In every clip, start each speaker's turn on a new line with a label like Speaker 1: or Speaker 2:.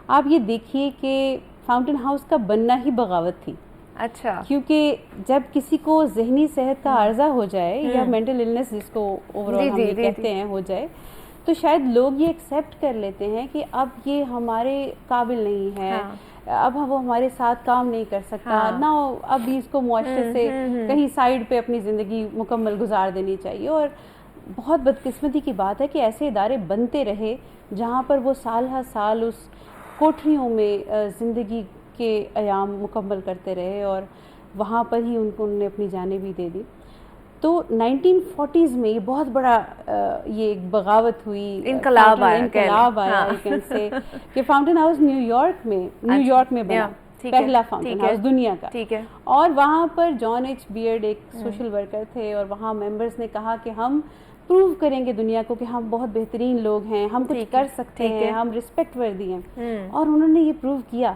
Speaker 1: آپ یہ دیکھیے کہ فاؤنٹین ہاؤس کا بننا ہی بغاوت تھی.
Speaker 2: اچھا.
Speaker 1: کیونکہ جب کسی کو ذہنی صحت کا عارضہ ہو جائے یا مینٹل النس جس کو اوور آل ہم یہ کہتے ہیں ہو جائے, تو شاید لوگ یہ ایکسیپٹ کر لیتے ہیں کہ اب یہ ہمارے قابل نہیں ہے, اب وہ ہمارے ساتھ کام نہیں کر سکتا نہ, اب اس کو معاشرے سے کہیں سائڈ پہ اپنی زندگی مکمل گزار دینی چاہیے. اور بہت بدقسمتی کی بات ہے کہ ایسے ادارے بنتے رہے جہاں پر وہ سال ہر سال اس کوٹھریوں میں زندگی کے ایام مکمل کرتے رہے اور وہاں پر ہی انہوں نے اپنی جانیں بھی دے دی. تو 1940s میں یہ بہت بڑا یہ ایک بغاوت ہوئی, انقلاب آیا سے کہ فاؤنٹین ہاؤس نیو یارک میں بنا پہلا فاؤنٹین ہاؤس دنیا کا. اور وہاں پر جان ایچ بیئرڈ ایک سوشل ورکر تھے اور وہاں ممبرس نے کہا کہ ہم پروو کریں گے دنیا کو کہ ہم بہت بہترین لوگ ہیں, ہم کچھ کر سکتے ہیں, ہم رسپیکٹ وردی ہیں. اور انہوں نے یہ پروو کیا.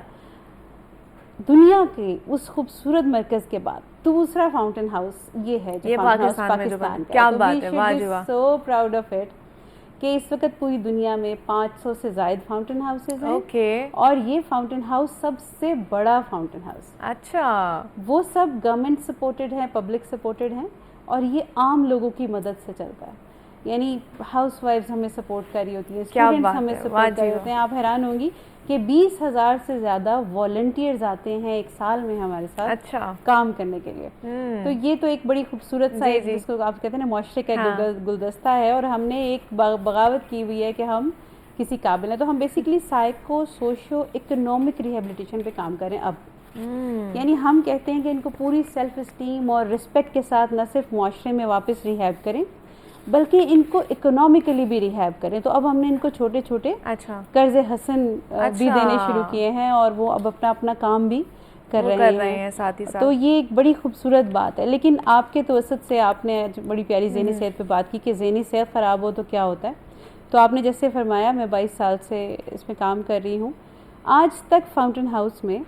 Speaker 1: دنیا کے اس خوبصورت مرکز کے بعد دوسرا فاؤنٹین ہاؤس یہ ہے جو پاکستان کا.
Speaker 2: کیا بات ہے, واہ جی واہ.
Speaker 1: سو پراؤڈ آف اٹ کہ اس وقت پوری دنیا میں 500 سے زائد فاؤنٹین ہاؤسز ہیں, اور یہ فاؤنٹین ہاؤس سب سے بڑا فاؤنٹین ہاؤس.
Speaker 2: اچھا. وہ
Speaker 1: سب گورنمنٹ سپورٹڈ ہیں, پبلک سپورٹڈ ہیں, اور یہ عام لوگوں کی مدد سے چلتا ہے. یعنی ہاؤس وائفز ہمیں سپورٹ کر رہی ہوتی ہیں, اسٹوڈنٹس ہمیں سپورٹ کر رہے ہوتے ہیں. آپ حیران ہوں گی کہ 20,000 سے زیادہ والنٹیئرز آتے ہیں ایک سال میں ہمارے ساتھ کام کرنے کے لیے. تو یہ تو ایک بڑی خوبصورت سا جس کو آپ کہتے ہیں معاشرے کا گلدستہ ہے, اور ہم نے ایک بغاوت کی ہوئی ہے کہ ہم کسی قابل ہیں. تو ہم basically psycho socio economic rehabilitation پہ کام کریں اب. یعنی ہم کہتے ہیں کہ ان کو پوری سیلف اسٹیم اور رسپیکٹ کے ساتھ نہ صرف معاشرے میں واپس ریہیب کریں بلکہ ان کو اکنامیکلی بھی ریہیب کریں. تو اب ہم نے ان کو چھوٹے چھوٹے قرض حسن بھی دینے شروع کیے ہیں, اور وہ اب اپنا کام بھی کر رہے ہیں ساتھ ہی ساتھ. تو یہ ایک بڑی خوبصورت بات ہے. لیکن آپ کے توسط سے آپ نے بڑی پیاری ذہنی صحت پہ بات کی کہ ذہنی صحت خراب ہو تو کیا ہوتا ہے. تو آپ نے جیسے فرمایا, میں 22 سال سے اس میں کام کر رہی ہوں. آج تک فاؤنٹین ہاؤس میں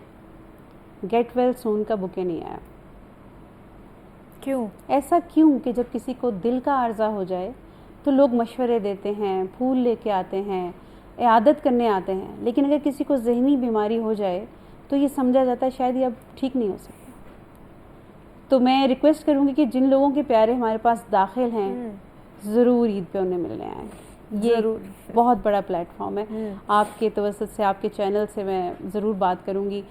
Speaker 1: گیٹ ویل سون کا بکے نہیں آیا.
Speaker 2: کیوں؟
Speaker 1: ایسا کیوں کہ جب کسی کو دل کا عارضہ ہو جائے تو لوگ مشورے دیتے ہیں, پھول لے کے آتے ہیں, عیادت کرنے آتے ہیں. لیکن اگر کسی کو ذہنی بیماری ہو جائے تو یہ سمجھا جاتا ہے شاید یہ اب ٹھیک نہیں ہو سکتا. تو میں ریکویسٹ کروں گی کہ جن لوگوں کے پیارے ہمارے پاس داخل ہیں ضرور عید پہ انہیں ملنے آئیں. یہ بہت بڑا پلیٹ فارم ہے. آپ کے توسط سے, آپ کے چینل سے میں ضرور بات کروں گی.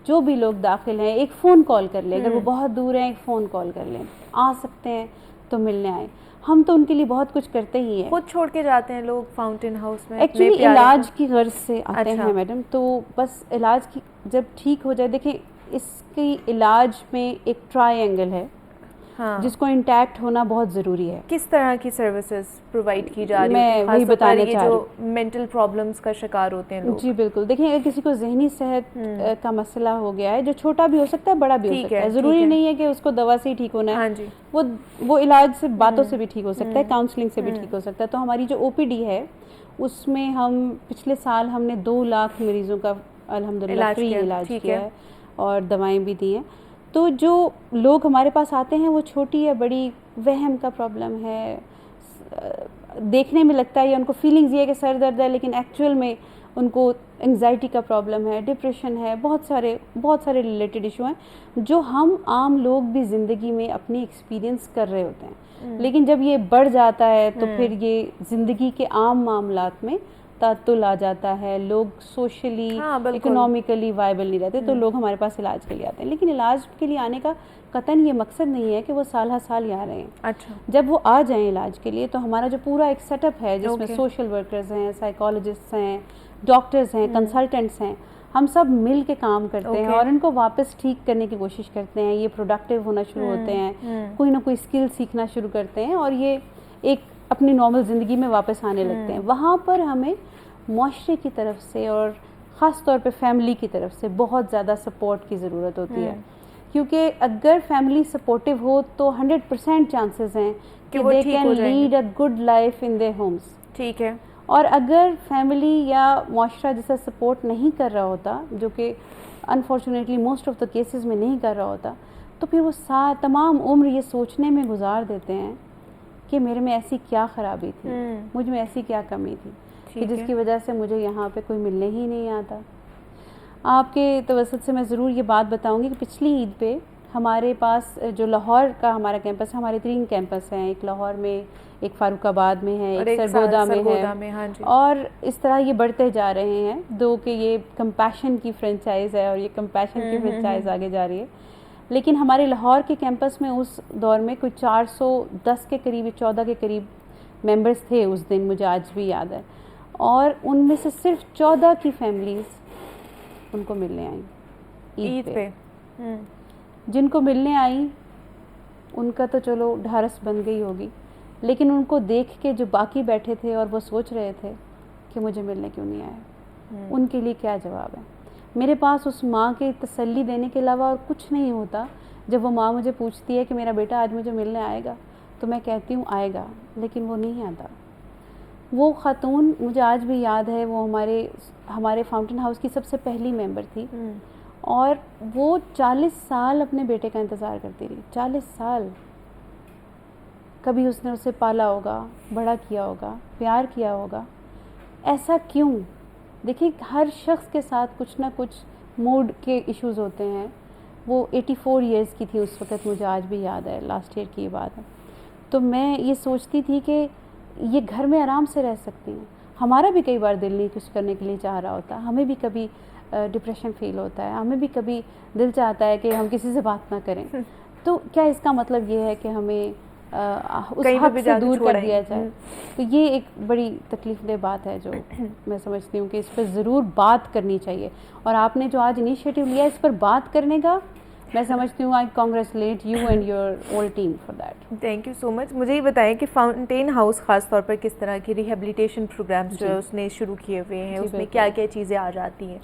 Speaker 1: جو بھی لوگ داخل ہیں ایک فون کال کر لیں, اگر وہ بہت دور ہیں ایک فون کال کر لیں, آ سکتے ہیں تو ملنے آئیں. ہم تو ان کے لیے بہت کچھ کرتے ہی ہیں.
Speaker 2: خود چھوڑ کے جاتے ہیں لوگ فاؤنٹین ہاؤس میں
Speaker 1: ایکچولی علاج کی غرض سے آتے ہیں میڈم. تو بس علاج کی جب ٹھیک ہو جائے, دیکھیں اس کی علاج میں ایک ٹرائی اینگل ہے جس کو انٹیکٹ ہونا بہت ضروری ہے.
Speaker 2: کس طرح کی سروسز پرووائڈ کی جا رہی ہیں؟
Speaker 1: میں وہی بتانا چاہ رہی
Speaker 2: ہوں, جو مینٹل پرابلمس کا شکار ہوتے ہیں لوگ.
Speaker 1: جی بالکل. دیکھیں اگر کسی کو ذہنی صحت کا مسئلہ ہو گیا ہے, جو چھوٹا بھی ہو سکتا ہے بڑا بھی ہو سکتا ہے, ضروری نہیں ہے کہ اس کو دوا سے ہی ٹھیک ہونا ہے. وہ علاج سے باتوں سے بھی ٹھیک ہو سکتا ہے, کاؤنسلنگ سے بھی ٹھیک ہو سکتا ہے. تو ہماری جو او پی ڈی ہے اس میں ہم پچھلے سال ہم نے 2 لاکھ مریضوں کا الحمدللہ فری علاج کیا ہے اور دوائیں بھی دی ہیں. تو جو لوگ ہمارے پاس آتے ہیں وہ چھوٹی یا بڑی وہم کا پرابلم ہے, دیکھنے میں لگتا ہے یا ان کو فیلنگز یہ ہے کہ سر درد ہے, لیکن ایکچوئل میں ان کو انگزائٹی کا پرابلم ہے, ڈپریشن ہے, بہت سارے ریلیٹڈ ایشو ہیں جو ہم عام لوگ بھی زندگی میں اپنی ایکسپیرینس کر رہے ہوتے ہیں. لیکن جب یہ بڑھ جاتا ہے تو پھر یہ زندگی کے عام معاملات میں تعطل آ جاتا ہے, لوگ سوشلی اکنامکلی وائبل نہیں رہتے, تو لوگ ہمارے پاس علاج کے لیے آتے ہیں. لیکن علاج کے لیے آنے کا قطعاً یہ مقصد نہیں ہے کہ وہ سال ہر سال یہاں رہیں.
Speaker 2: اچھا.
Speaker 1: جب وہ آ جائیں علاج کے لیے تو ہمارا جو پورا ایک سیٹ اپ ہے جس میں سوشل ورکرز ہیں, سائیکالوجسٹ ہیں, ڈاکٹرز ہیں, کنسلٹنٹس ہیں, ہم سب مل کے کام کرتے ہیں اور ان کو واپس ٹھیک کرنے کی کوشش کرتے ہیں. یہ پروڈکٹیو ہونا شروع ہوتے ہیں, کوئی نہ کوئی اسکل سیکھنا شروع کرتے ہیں, اور یہ ایک اپنی نارمل زندگی میں واپس آنے لگتے ہیں. وہاں پر ہمیں معاشرے کی طرف سے اور خاص طور پہ فیملی کی طرف سے بہت زیادہ سپورٹ کی ضرورت ہوتی ہے, کیونکہ اگر فیملی سپورٹیو ہو تو 100% چانسز ہیں کہ they can lead a good life in their homes.
Speaker 2: ٹھیک ہے.
Speaker 1: اور اگر فیملی یا معاشرہ جیسا سپورٹ نہیں کر رہا ہوتا, جو کہ unfortunately most of the cases میں نہیں کر رہا ہوتا, تو پھر وہ تمام عمر یہ سوچنے میں گزار دیتے ہیں کہ میرے میں ایسی کیا خرابی تھی, مجھ میں ایسی کیا کمی تھی کہ جس کی وجہ سے مجھے یہاں پہ کوئی ملنے ہی نہیں آتا, آپ کے توسط سے میں ضرور یہ بات بتاؤں گی کہ پچھلی عید پہ ہمارے پاس جو لاہور کا ہمارا کیمپس ہے، ہمارے 3 کیمپس ہیں، ایک لاہور میں، ایک فاروق آباد میں ہے، ایک سرگودا میں ہے، اور اس طرح یہ بڑھتے جا رہے ہیں. دو کہ یہ کمپیشن کی فرینچائز ہے اور یہ کمپیشن کی فرینچائز آگے جا رہی ہے. لیکن ہمارے لاہور کے کیمپس میں اس دور میں کوئی 410 کے قریب، 14 کے قریب ممبرس تھے اس دن، مجھے آج بھی یاد ہے. اور ان میں سے صرف 14 کی فیملیز ان کو ملنے آئیں عید پہ. جن کو ملنے آئیں ان کا تو چلو ڈھارس بن گئی ہوگی، لیکن ان کو دیکھ کے جو باقی بیٹھے تھے اور وہ سوچ رہے تھے کہ مجھے ملنے کیوں نہیں آئے، ان کے لیے کیا جواب ہے. میرے پاس اس ماں کے تسلی دینے کے علاوہ اور کچھ نہیں ہوتا. جب وہ ماں مجھے پوچھتی ہے کہ میرا بیٹا آج مجھے ملنے آئے گا، تو میں کہتی ہوں آئے گا، لیکن وہ نہیں آتا. وہ خاتون مجھے آج بھی یاد ہے، وہ ہمارے فاؤنٹین ہاؤس کی سب سے پہلی ممبر تھی، اور وہ 40 سال اپنے بیٹے کا انتظار کرتی رہی. 40 سال. کبھی اس نے اسے پالا ہوگا، بڑا کیا ہوگا، پیار کیا ہوگا. ایسا کیوں؟ دیکھیے ہر شخص کے ساتھ کچھ نہ کچھ موڈ کے ایشوز ہوتے ہیں. وہ 84 ایئرس کی تھی اس وقت، مجھے آج بھی یاد ہے، لاسٹ ایئر کی یہ بات ہے. تو میں یہ سوچتی تھی کہ یہ گھر میں آرام سے رہ سکتی ہیں. ہمارا بھی کئی بار دل نہیں کچھ کرنے کے لیے چاہ رہا ہوتا، ہمیں بھی کبھی ڈپریشن فیل ہوتا ہے، ہمیں بھی کبھی دل چاہتا ہے کہ ہم کسی سے بات نہ کریں. تو کیا اس کا مطلب یہ ہے کہ ہمیں اس حق سے دور کر دیا جائے؟ تو یہ ایک بڑی تکلیف دہ بات ہے جو میں سمجھتی ہوں کہ اس پہ ضرور بات کرنی چاہیے. اور آپ نے جو آج انیشیٹو لیا اس پر بات کرنے کا، میں سمجھتی ہوں I congratulate you and your whole team for that.
Speaker 2: Thank you so much. مجھے یہ بتائیں کہ فاؤنٹین ہاؤس خاص طور پر کس طرح کی ریہیبلیٹیشن پروگرامس جو ہے اس نے شروع کیے ہوئے ہیں، اس میں کیا کیا چیزیں آ جاتی ہیں؟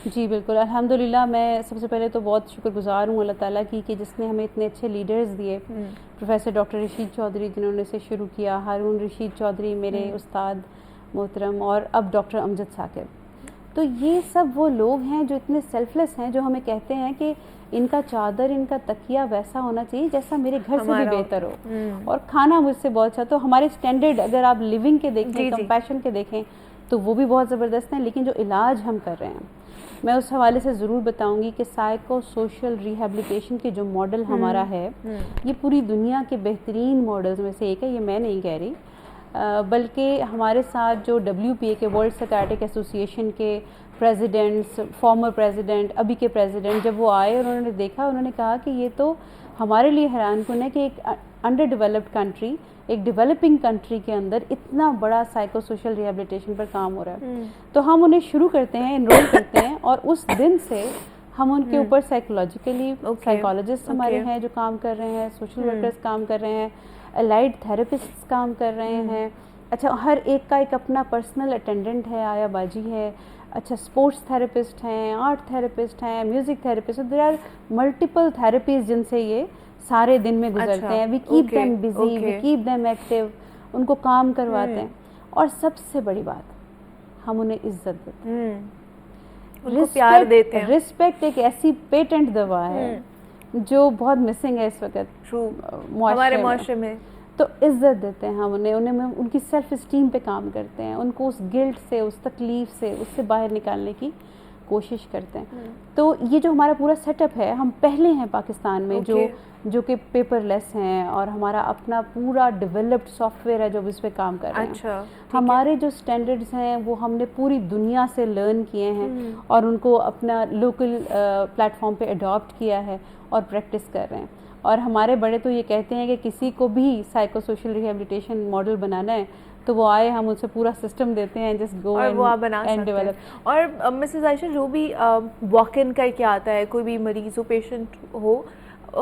Speaker 1: جی بالکل، الحمدللہ. میں سب سے پہلے تو بہت شکر گزار ہوں اللہ تعالیٰ کی کہ جس نے ہمیں اتنے اچھے لیڈرز دیے. پروفیسر ڈاکٹر رشید چودھری جنہوں نے اسے شروع کیا، ہارون رشید چودھری میرے استاد محترم، اور اب ڈاکٹر امجد ثاقب. تو یہ سب وہ لوگ ہیں جو اتنے سیلف لیس ہیں، جو ہمیں کہتے ہیں کہ ان کا چادر، ان کا تکیہ ویسا ہونا چاہیے جیسا میرے گھر سے بھی بہتر ہو، اور کھانا مجھ سے بہت اچھا. تو ہمارے اسٹینڈرڈ اگر آپ لیونگ کے دیکھیں، کمپیشن کے دیکھیں، تو وہ بھی بہت زبردست ہیں. لیکن جو علاج ہم کر رہے ہیں، میں اس حوالے سے ضرور بتاؤں گی کہ سائیکو سوشل ریہیبلیٹیشن کے جو ماڈل ہمارا ہے، یہ پوری دنیا کے بہترین ماڈلز میں سے ایک ہے. یہ میں نہیں کہہ رہی، بلکہ ہمارے ساتھ جو WPA کے ورلڈ سائیکیاٹرک ایسوسی ایشن کے پریزیڈنٹس، فارمر پریزیڈنٹ، ابھی کے پریزیڈنٹ، جب وہ آئے اور انہوں نے دیکھا، انہوں نے کہا کہ یہ تو ہمارے لیے حیران کن ہے کہ ایک انڈر ڈیولپڈ کنٹری، ایک ڈیولپنگ کنٹری کے اندر اتنا بڑا سائیکو سوشل ریہیبلیٹیشن پر کام ہو رہا ہے. تو ہم انہیں شروع کرتے ہیں، انرول کرتے ہیں، اور اس دن سے ہم ان کے اوپر سائیکولوجیکلی سائیکالوجسٹ ہمارے ہیں جو کام کر رہے ہیں، سوشل ورکرز کام کر رہے ہیں، الائڈ تھراپسٹ کام کر رہے ہیں. اچھا، ہر ایک کا ایک اپنا پرسنل اٹینڈنٹ ہے، آیا باجی ہے. اچھا، اسپورٹس تھراپسٹ ہیں، آرٹ تھراپسٹ ہیں، music therapist. There are multiple therapies جن سے یہ سارے دن میں گزرتے ہیں. We keep them busy, we keep them active, ان کو کام کرواتے ہیں. اور سب سے بڑی بات، ہم انہیں عزت دیتے ہیں،
Speaker 2: ان کو پیار دیتے ہیں.
Speaker 1: رسپیکٹ ایک ایسی پیٹنٹ دوا ہے جو بہت مسنگ ہے اس وقت
Speaker 2: ہمارے معاشرے میں.
Speaker 1: تو عزت دیتے ہیں ہم انہیں ان کی سیلف اسٹیم پہ کام کرتے ہیں، ان کو اس گلٹ سے، اس تکلیف سے، اس سے باہر نکالنے کی کوشش کرتے ہیں. تو یہ جو ہمارا پورا سیٹ اپ ہے، ہم پہلے ہیں پاکستان میں جو کہ پیپر لیس ہیں، اور ہمارا اپنا پورا ڈیولپڈ سافٹ ویئر ہے جو اس پہ کام کر رہے ہیں. ہمارے جو اسٹینڈرڈز ہیں وہ ہم نے پوری دنیا سے لرن کیے ہیں، اور ان کو اپنا لوکل پلیٹ فارم پہ اڈاپٹ کیا ہے اور پریکٹس کر رہے ہیں. اور ہمارے بڑے تو یہ کہتے ہیں کہ کسی کو بھی سائیکو سوشل ریہیبلیٹیشن ماڈل بنانا ہے تو وہ آئے، ہم ان سے پورا سسٹم دیتے ہیں، جسٹ گو اینڈ ڈیولپ.
Speaker 2: اور مسز عائشہ، جو بھی واک ان کر کے آتا ہے، کوئی بھی مریض ہو، پیشنٹ ہو،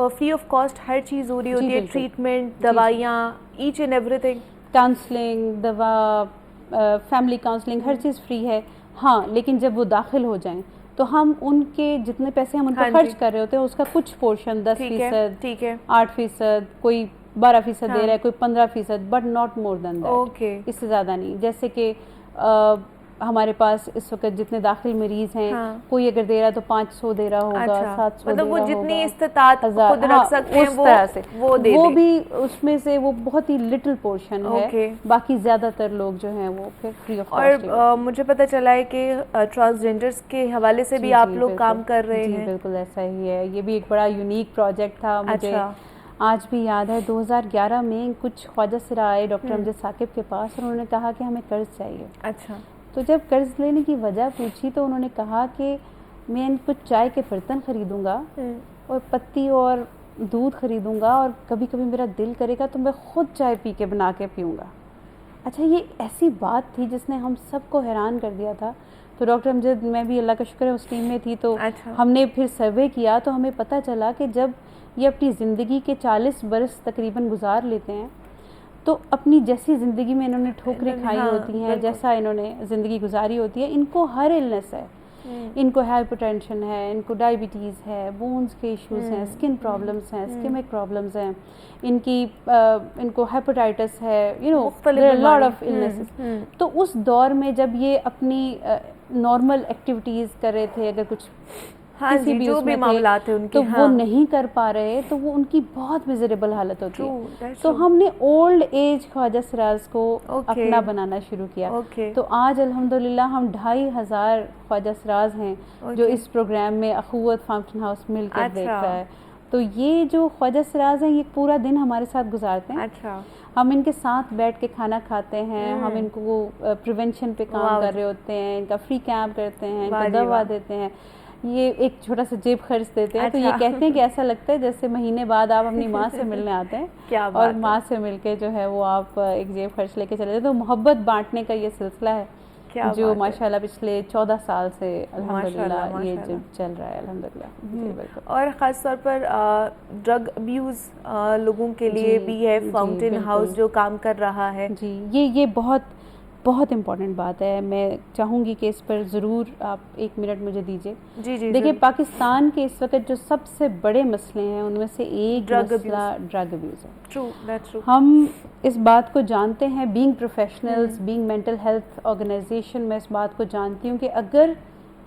Speaker 2: فری آف کاسٹ ہر چیز ہو رہی ہوتی ہے، ٹریٹمنٹ، دوائیاں، each and everything,
Speaker 1: counselling, دوا، فیملی کاؤنسلنگ، ہر چیز فری ہے. ہاں، لیکن جب وہ داخل ہو جائیں تو ہم ان کے جتنے پیسے ہم ان پر خرچ کر رہے ہوتے ہیں اس کا کچھ پورشن 10%، 8%، کوئی 12% دے رہا ہے، کوئی 15%، but not more than that. اس سے زیادہ نہیں. جیسے کہ ہمارے پاس اس وقت جتنے داخل مریض ہیں کوئی اگر دے رہا تو 500 دے رہا ہوگا, 700
Speaker 2: مطلب وہ
Speaker 1: دے رہا
Speaker 2: جتنی
Speaker 1: ہوگا,
Speaker 2: استطاعت خود رکھ سکتے ہیں
Speaker 1: اس طرح سے وہ بھی اس میں سے وہ بہت ہی لٹل پورشن ہے, باقی زیادہ تر لوگ جو ہیں وہ پھر فری آف کاسٹ.
Speaker 2: اور مجھے پتہ چلا ہے کہ ٹرانسجینڈرز کے حوالے سے بھی آپ لوگ کام کر رہے ہیں.
Speaker 1: جی بالکل ایسا ہی ہے, یہ بھی ایک بڑا یونیک پروجیکٹ تھا. مجھے آج بھی یاد ہے 2011 میں کچھ خواجہ سرا آئے ڈاکٹر امجد ثاقب کے پاس, اور انہوں نے کہا کہ ہمیں قرض چاہیے.
Speaker 2: اچھا.
Speaker 1: تو جب قرض لینے کی وجہ پوچھی تو انہوں نے کہا کہ میں ان کچھ چائے کے برتن خریدوں گا اور پتی اور دودھ خریدوں گا, اور کبھی کبھی میرا دل کرے گا تو میں خود چائے پی کے بنا کے پیوں گا. اچھا, یہ ایسی بات تھی جس نے ہم سب کو حیران کر دیا تھا. تو ڈاکٹر امجد, میں بھی اللہ کا شکر ہے اس ٹیم میں تھی, تو ہم نے پھر سروے کیا تو ہمیں پتہ چلا کہ جب یہ اپنی زندگی کے 40 برس تقریباً گزار لیتے ہیں تو اپنی جیسی زندگی میں انہوں نے ٹھوکریں کھائی ہوتی ہیں, جیسا انہوں نے زندگی گزاری ہوتی ہے, ان کو ہر النس ہے. ان کو ہائپر ٹینشن ہے, ان کو ڈائبٹیز ہے, بونز کے ایشوز ہیں, اسکن پرابلمس ہیں, اسکیمک پرابلمس ہیں, ان کو ہیپاٹائٹس ہے, لاٹ آف النیسز. تو اس دور میں جب یہ اپنی نارمل ایکٹیویٹیز کر رہے تھے, اگر کچھ کسی بھی
Speaker 2: جو بھی معاملات ہیں ان کے,
Speaker 1: تو وہ نہیں کر پا رہے, تو وہ ان کی بہت میزریبل حالت ہوتی ہے. تو ہم نے اولڈ ایج خواجہ سراز کو اپنا بنانا شروع کیا. تو آج الحمدللہ ہم 2500 خواجہ سراز ہیں جو اس پروگرام میں اخوت فاؤنٹین ہاؤس مل کر دیکھ رہا ہے. تو یہ جو خواجہ سراز ہیں یہ پورا دن ہمارے ساتھ گزارتے ہیں. ہم ان کے ساتھ بیٹھ کے کھانا کھاتے ہیں, ہم ان کو پریونشن پہ کام کر رہے ہوتے ہیں, ان کا فری کیمپ کرتے ہیں, ان کو دوا دیتے ہیں, یہ ایک چھوٹا سا جیب خرچ دیتے ہیں. تو یہ کہتے ہیں کہ ایسا لگتا ہے جیسے مہینے بعد آپ اپنی ماں سے ملنے آتے ہیں اور ماں سے مل کے جو ہے وہ آپ ایک جیب خرچ لے کے چلے جاتے. تو محبت بانٹنے کا یہ سلسلہ ہے جو ماشاءاللہ پچھلے 14 سال سے الحمدللہ یہ چل رہا ہے الحمدللہ.
Speaker 2: اور خاص طور پر ڈرگ ابیوز لوگوں کے لیے بھی ہے فاؤنٹین ہاؤس جو کام کر رہا ہے.
Speaker 1: جی یہ بہت امپورٹنٹ بات ہے. میں چاہوں گی کہ اس پر ضرور آپ 1 منٹ مجھے دیجیے. دیکھیے, پاکستان کے اس وقت جو سب سے بڑے مسئلے ہیں ان میں سے ایک مسئلہ ڈرگ ابیوز ہے. ہم اس بات کو جانتے ہیں, being professionals, being mental health organization, میں اس بات کو جانتی ہوں کہ اگر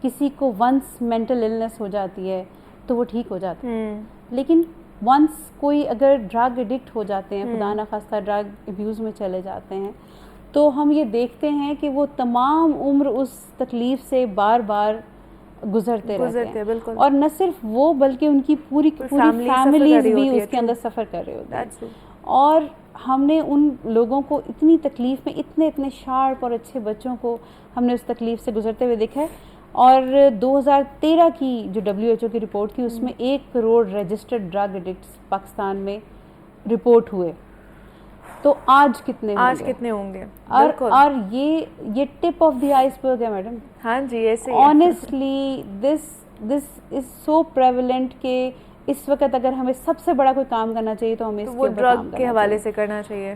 Speaker 1: کسی کو ونس مینٹل النس ہو جاتی ہے تو وہ ٹھیک ہو جاتا ہے, لیکن ونس کوئی اگر ڈرگ ایڈکٹ ہو جاتے ہیں, خدا نخواستہ ڈرگ ابیوز میں چلے جاتے ہیں, تو ہم یہ دیکھتے ہیں کہ وہ تمام عمر اس تکلیف سے بار بار گزرتے رہتے ہیں. بالکل. اور نہ صرف وہ بلکہ ان کی پوری فیملیز بھی اس کے اندر سفر کر رہے ہوتے ہیں. اور ہم نے ان لوگوں کو اتنی تکلیف میں, اتنے شارپ اور اچھے بچوں کو ہم نے اس تکلیف سے گزرتے ہوئے دیکھا ہے. اور 2013 کی جو WHO کی رپورٹ تھی اس میں 1 crore registered drug addicts Pakistan میں رپورٹ ہوئے. تو آج کتنے ہوں گے؟ اور یہ ٹپ آف دی آئس برگ ہے میڈم.
Speaker 2: ہاں جی, ایسے
Speaker 1: آنیسٹلی دس از سو پریولنٹ کہ اس وقت اگر ہمیں سب سے بڑا کوئی کام کرنا چاہیے تو ہمیں اس کے اوپر کام کرنا چاہیے.
Speaker 2: ڈرگ کے حوالے سے کرنا چاہیے.